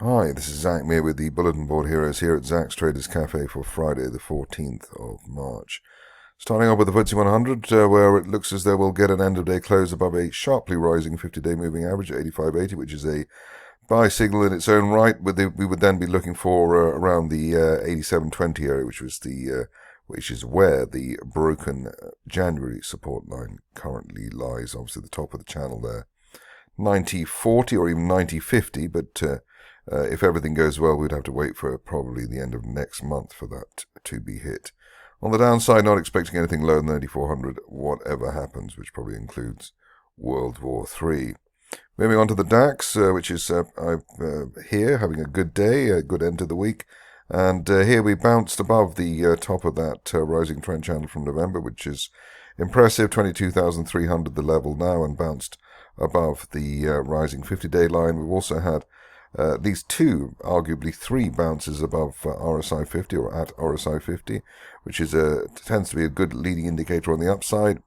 Hi, this is Zach Meir with the Bulletin Board Heroes here at Zach's Traders Cafe for Friday the 14th of March. Starting off with the FTSE 100, where it looks as though we'll get an end-of-day close above a sharply rising 50-day moving average at 85.80, which is a buy signal in its own right. We would then be looking for around the 87.20 area, which is where the broken January support line currently lies. Obviously, the top of the channel there, 90.40 or even 90.50, but if everything goes well, we'd have to wait for probably the end of next month for that to be hit. On the downside, not expecting anything lower than 9400, whatever happens, which probably includes World War III. Moving on to the DAX, which is here, having a good day, a good end to the week. And here we bounced above the top of that rising trend channel from November, which is impressive, 22,300 the level now, and bounced above the rising 50-day line. We've also had at least two, arguably three bounces above RSI 50 or at RSI 50, which is tends to be a good leading indicator on the upside,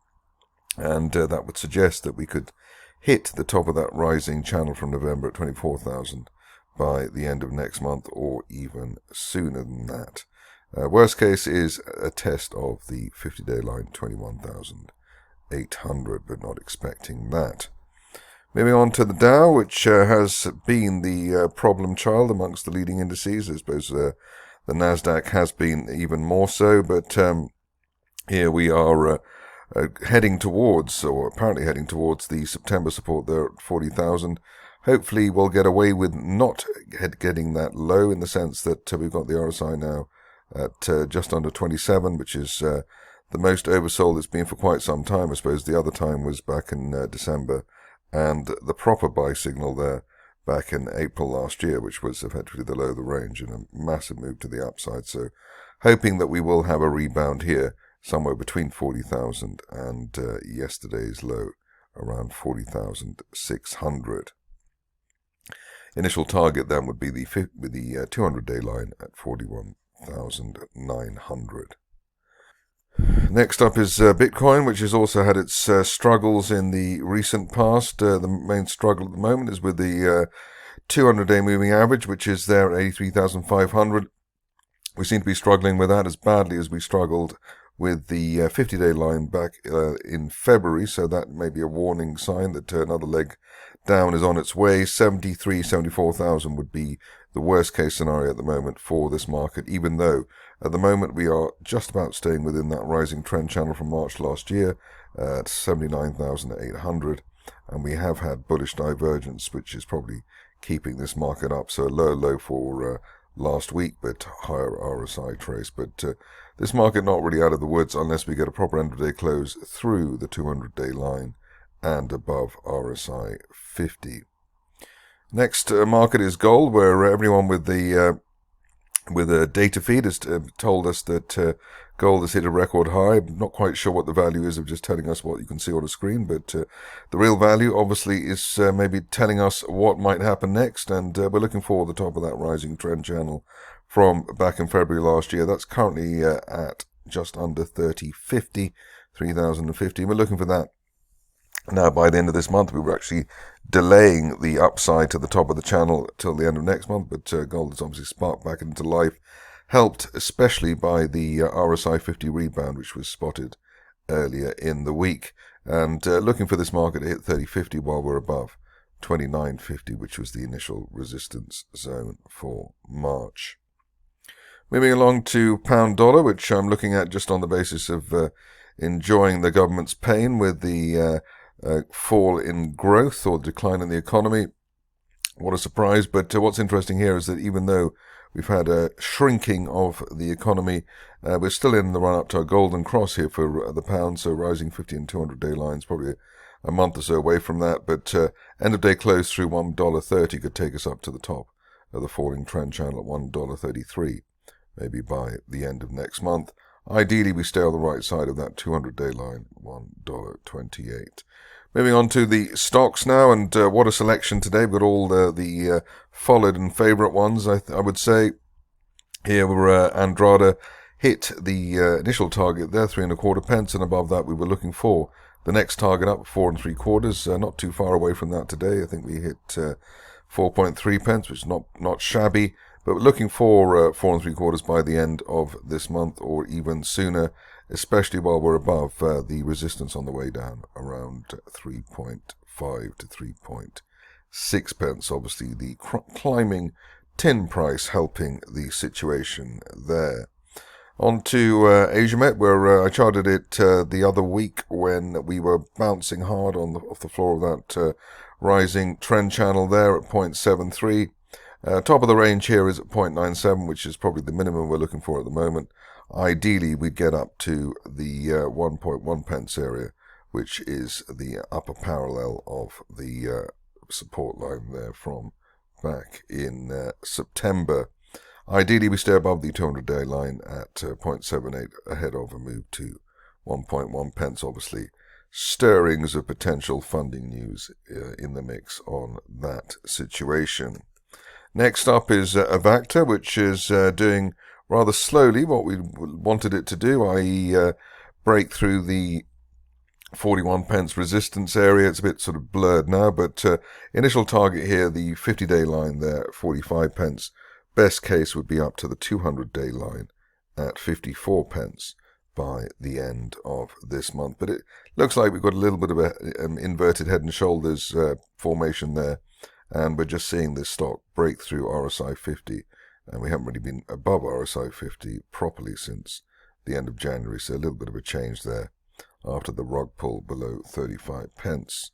and that would suggest that we could hit the top of that rising channel from November at 24,000 by the end of next month, or even sooner than that. Worst case is a test of the 50-day line, 21,800, but not expecting that. Moving on to the Dow, which has been the problem child amongst the leading indices. I suppose the Nasdaq has been even more so, but here we are heading towards, or apparently heading towards, the September support there at 40,000. Hopefully we'll get away with not getting that low, in the sense that we've got the RSI now at just under 27, which is the most oversold it's been for quite some time. I suppose the other time was back in December, and the proper buy signal there back in April last year, which was effectively the low of the range and a massive move to the upside. So hoping that we will have a rebound here somewhere between 40,000 and yesterday's low around 40,600. Initial target then would be the 200-day line at 41,900. Next up is Bitcoin, which has also had its struggles in the recent past. The main struggle at the moment is with the 200-day moving average, which is there at 83,500. We seem to be struggling with that as badly as we struggled with the 50-day line back in February, so that may be a warning sign that another leg down is on its way. 74,000 would be the worst case scenario at the moment for this market, even though at the moment we are just about staying within that rising trend channel from March last year at 79,800, and we have had bullish divergence, which is probably keeping this market up. So a low for last week, but higher RSI trace. But this market not really out of the woods unless we get a proper end-of-day close through the 200-day line and above RSI 50. Next market is gold, where everyone with a data feed has told us that gold has hit a record high. I'm not quite sure what the value is of just telling us what you can see on the screen, but the real value obviously is maybe telling us what might happen next, and we're looking for the top of that rising trend channel from back in February last year. That's currently at just under 3,050. We're looking for that. Now, by the end of this month, we were actually delaying the upside to the top of the channel till the end of next month, but gold has obviously sparked back into life, helped especially by the RSI 50 rebound, which was spotted earlier in the week. And looking for this market to hit 30.50 while we're above 29.50, which was the initial resistance zone for March. Moving along to pound dollar, which I'm looking at just on the basis of enjoying the government's pain with the fall in growth or decline in the economy. What a surprise. But what's interesting here is that even though we've had a shrinking of the economy, we're still in the run-up to a golden cross here for the pound, so rising 50 and 200-day lines, probably a month or so away from that. But end-of-day close through $1.30 could take us up to the top of the falling trend channel at $1.33, maybe by the end of next month. Ideally, we stay on the right side of that 200-day line, $1.28. Moving on to the stocks now, and what a selection today. We've got all the followed and favourite ones, I would say. Here we're Andrada hit the initial target there, 3.25 pence, and above that we were looking for the next target up, 4 3/4. Not too far away from that today. I think we hit 4.3 pence, which is not shabby, but we're looking for 4 3/4 by the end of this month, or even sooner, especially while we're above the resistance on the way down around 3.5 to 3.6 pence. Obviously, the climbing tin price helping the situation there. On to Asiamet, where I charted it the other week when we were bouncing hard off the floor of that rising trend channel there at 0.73. Top of the range here is at 0.97, which is probably the minimum we're looking for at the moment. Ideally, we'd get up to the 1.1 pence area, which is the upper parallel of the support line there from back in September. Ideally, we stay above the 200-day line at 0.78 ahead of a move to 1.1 pence, obviously. Stirrings of potential funding news in the mix on that situation. Next up is Avacta, which is doing rather slowly what we wanted it to do, i.e. break through the 41 pence resistance area. It's a bit sort of blurred now, but initial target here, the 50-day line there at 45 pence. Best case would be up to the 200-day line at 54 pence by the end of this month. But it looks like we've got a little bit of an inverted head and shoulders formation there, and we're just seeing this stock break through RSI 50, and we haven't really been above RSI 50 properly since the end of January, so a little bit of a change there after the rug pull below 35 pence.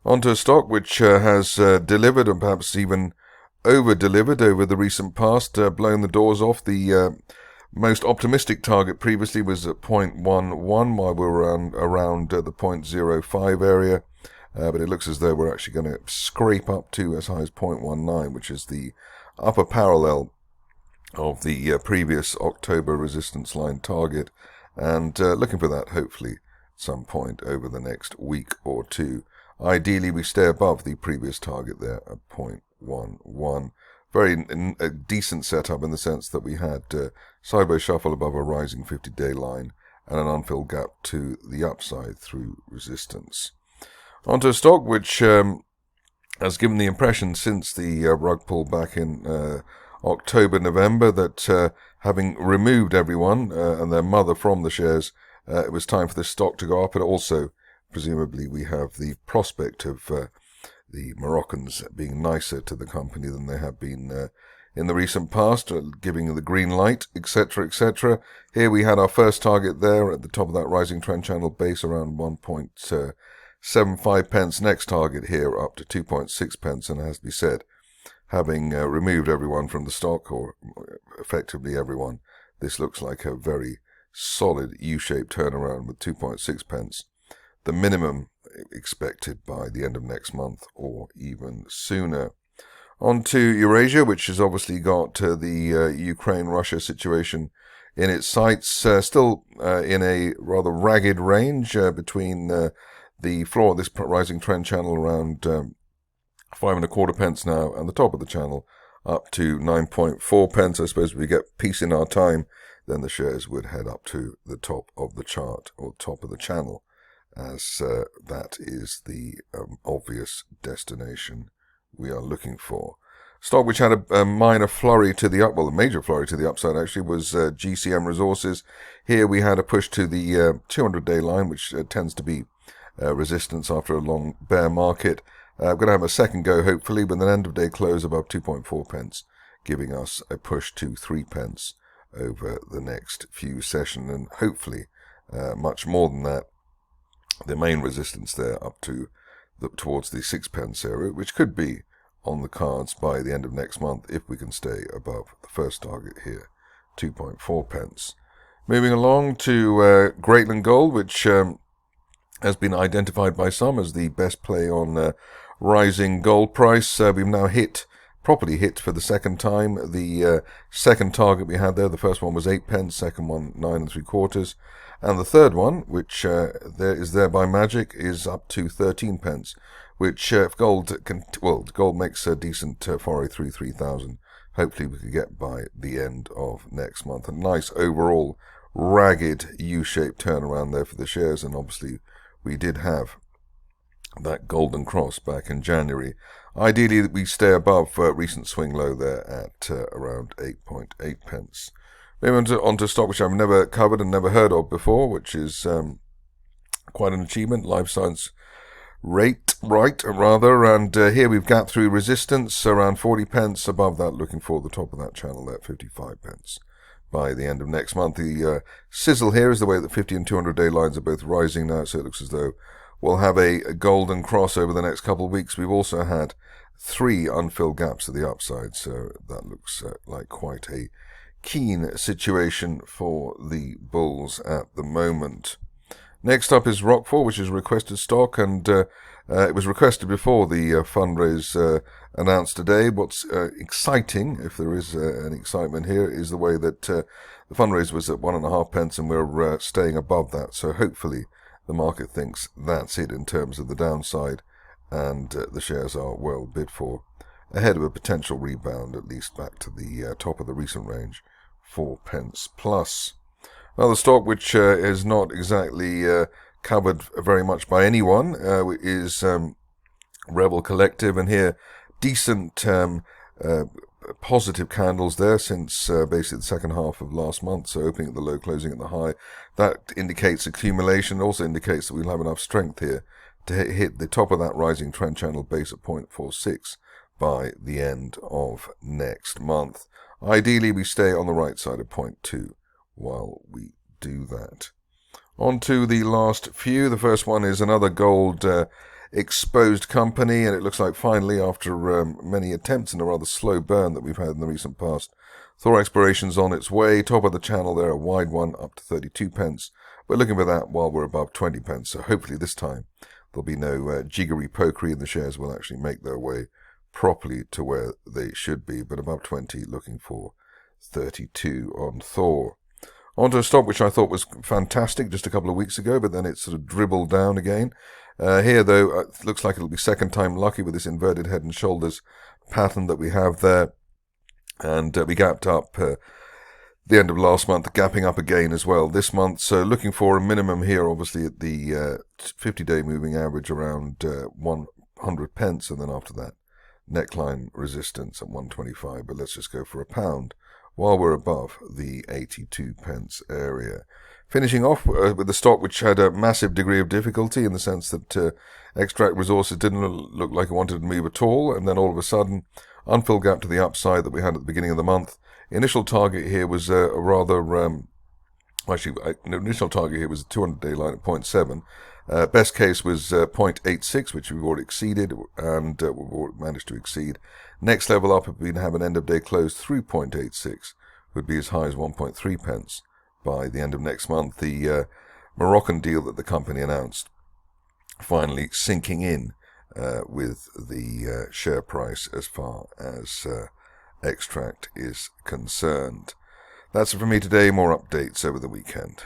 Onto a stock which has delivered and perhaps even over-delivered over the recent past, blown the doors off. The most optimistic target previously was at 0.11, while we were around the 0.05 area, but it looks as though we're actually going to scrape up to as high as 0.19, which is the upper parallel of the previous October resistance line target, and looking for that hopefully at some point over the next week or two. Ideally, we stay above the previous target there at 0.11. Very a decent setup in the sense that we had sideways shuffle above a rising 50-day line and an unfilled gap to the upside through resistance. Onto a stock which has given the impression since the rug pull back in October, November, that having removed everyone and their mother from the shares, it was time for this stock to go up, and also presumably we have the prospect of the Moroccans being nicer to the company than they have been in the recent past, giving the green light, etc., etc. Here we had our first target there at the top of that rising trend channel base around 1.75 pence. Next target here up to 2.6 pence, and as we said, having removed everyone from the stock, or effectively everyone, this looks like a very solid U-shaped turnaround with 2.6 pence. The minimum expected by the end of next month or even sooner. On to Eurasia, which has obviously got the Ukraine-Russia situation in its sights, still in a rather ragged range between the floor of this rising trend channel around 5.25 pence now, and the top of the channel up to 9.4 pence. I suppose if we get peace in our time, then the shares would head up to the top of the chart, or top of the channel, as that is the obvious destination we are looking for. Stock which had a minor flurry to the up, well, a major flurry to the upside actually, was GCM Resources. Here we had a push to the 200-day line, which tends to be resistance after a long bear market. We're going to have a second go, hopefully, with an end-of-day close above 2.4 pence, giving us a push to 3 pence over the next few sessions, and hopefully much more than that. The main resistance there up to towards the 6 pence area, which could be on the cards by the end of next month if we can stay above the first target here, 2.4 pence. Moving along to Greatland Gold, which has been identified by some as the best play on rising gold price. We've now properly hit for the second time the second target we had there. The first one was 8 pence, second one 9 3/4, and the third one, which there by magic, is up to 13 pence, which if gold makes a decent foray through 3,000, hopefully we could get by the end of next month. A nice overall ragged U-shaped turnaround there for the shares, and obviously we did have that golden cross back in January. Ideally, we stay above recent swing low there at around 8.8 pence. Moving on to a stock which I've never covered and never heard of before, which is quite an achievement, Life Science Right, and here we've gapped through resistance around 40 pence. Above that, looking for the top of that channel there, 55 pence. By the end of next month, the sizzle here is the way that 50 and 200-day lines are both rising now, so it looks as though we'll have a golden cross over the next couple of weeks. We've also had 3 unfilled gaps to the upside, so that looks like quite a keen situation for the bulls at the moment. Next up is Roquefort, which is a requested stock, and it was requested before the fundraise announced today. What's exciting, if there is an excitement here, is the way that the fundraise was at 1.5 pence, and we're staying above that. So hopefully the market thinks that's it in terms of the downside, and the shares are well bid for, ahead of a potential rebound, at least back to the top of the recent range, 4 pence plus. Another stock which is not exactly covered very much by anyone is Revel Collective, and here decent positive candles there since basically the second half of last month, so opening at the low, closing at the high. That indicates accumulation, also indicates that we'll have enough strength here to hit the top of that rising trend channel base at 0.46 by the end of next month. Ideally, we stay on the right side of 0.2 while we do that. On to the last few. The first one is another gold exposed company, and it looks like finally, after many attempts and a rather slow burn that we've had in the recent past, Thor exploration's on its way. Top of the channel there, a wide one up to 32 pence. We're looking for that while we're above 20 pence, so hopefully this time there'll be no jiggery pokery and the shares will actually make their way properly to where they should be, but above 20, looking for 32 on Thor. On to a stock which I thought was fantastic just a couple of weeks ago, but then it sort of dribbled down again. Here, though, it looks like it'll be second time lucky with this inverted head and shoulders pattern that we have there. And we gapped up the end of last month, gapping up again as well this month. So looking for a minimum here, obviously, at the 50-day moving average around 100 pence, and then after that, neckline resistance at 125. But let's just go for £1. While we're above the 82 pence area. Finishing off with the stock which had a massive degree of difficulty in the sense that Xtract Resources didn't look like it wanted to move at all, and then all of a sudden, unfilled gap to the upside that we had at the beginning of the month. Initial target here was a rather, initial target here was a 200-day line at 0.7. Best case was 0.86, which we've already exceeded, and we've managed to exceed. Next level up, if we have an end-of-day close through 0.86, would be as high as 1.3 pence by the end of next month. The Moroccan deal that the company announced finally sinking in with the share price as far as Xtract is concerned. That's it for me today. More updates over the weekend.